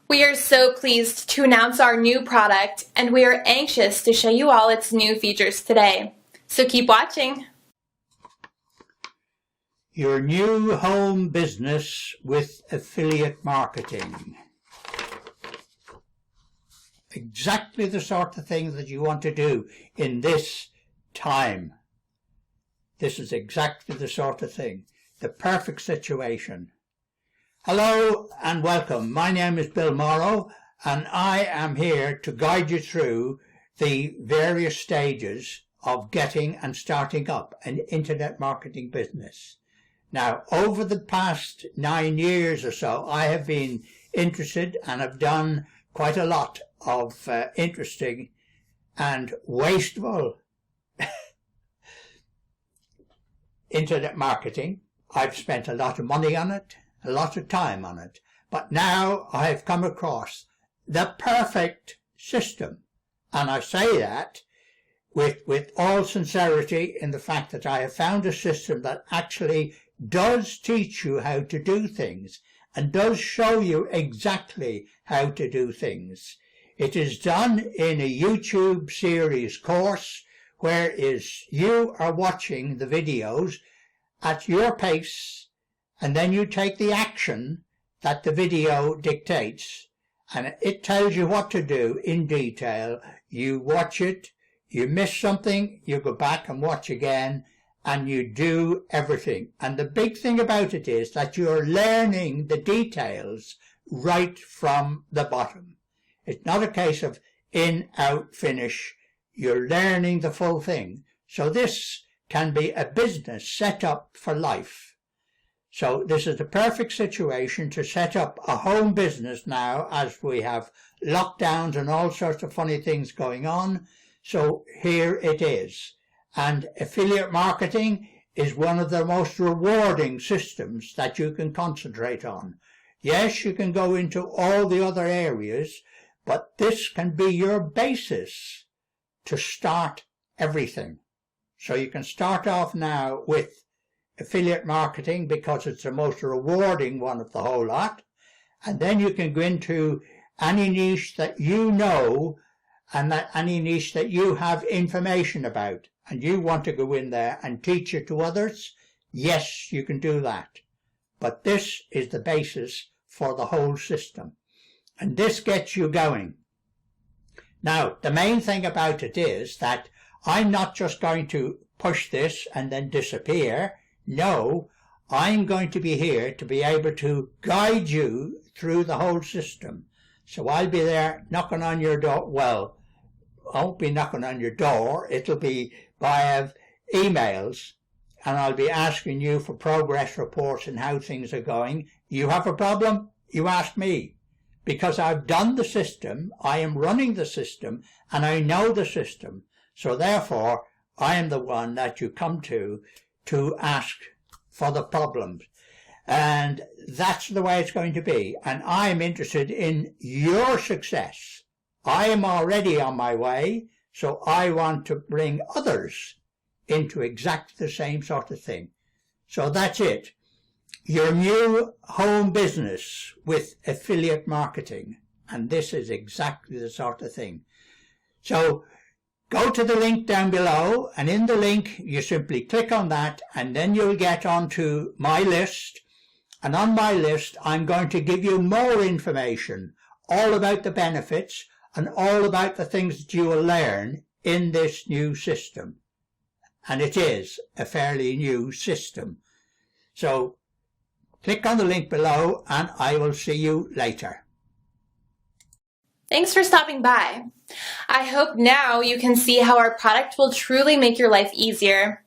We are so pleased to announce our new product, and we are anxious to show you all its new features today. So keep watching. Your new home business with affiliate marketing. Exactly the sort of thing that you want to do in this time. This is exactly the sort of thing. The perfect situation. Hello and welcome. My name is Bill Morrow and I am here to guide you through the various stages of getting and starting up an internet marketing business. Now, over the past 9 years or so, I have been interested and have done quite a lot of interesting and wasteful internet marketing. I've spent a lot of money on it, a lot of time on it, but now I've come across the perfect system. And I say that with all sincerity in the fact that I have found a system that actually does teach you how to do things and does show you exactly how to do things. It is done in a YouTube series course, whereas you are watching the videos at your pace, and then you take the action that the video dictates, and it tells you what to do in detail. You watch it, you miss something, you go back and watch again, and you do everything. And the big thing about it is that you're learning the details right from the bottom. It's not a case of in, out, finish. You're learning the full thing. So this can be a business set up for life. So this is the perfect situation to set up a home business now, as we have lockdowns and all sorts of funny things going on. So here it is. And affiliate marketing is one of the most rewarding systems that you can concentrate on. Yes, you can go into all the other areas, but this can be your basis to start everything. So you can start off now with affiliate marketing because it's the most rewarding one of the whole lot. And then you can go into any niche that you know and any niche that you have information about and you want to go in there and teach it to others. Yes, you can do that. But this is the basis for the whole system. And this gets you going. Now, the main thing about it is that I'm not just going to push this and then disappear. No, I'm going to be here to be able to guide you through the whole system. So I'll be there knocking on your door. Well, I won't be knocking on your door. It'll be via emails, and I'll be asking you for progress reports and how things are going. You have a problem? You ask me. Because I've done the system, I am running the system, and I know the system. So therefore, I am the one that you come to ask for the problems. And that's the way it's going to be. And I'm interested in your success. I am already on my way, so I want to bring others into exactly the same sort of thing. So that's it. Your new home business with affiliate marketing. And this is exactly the sort of thing. So go to the link down below, and in the link you simply click on that, and then you'll get onto my list. And on my list I'm going to give you more information, all about the benefits and all about the things that you will learn in this new system. And it is a fairly new system. So click on the link below and I will see you later. Thanks for stopping by. I hope now you can see how our product will truly make your life easier.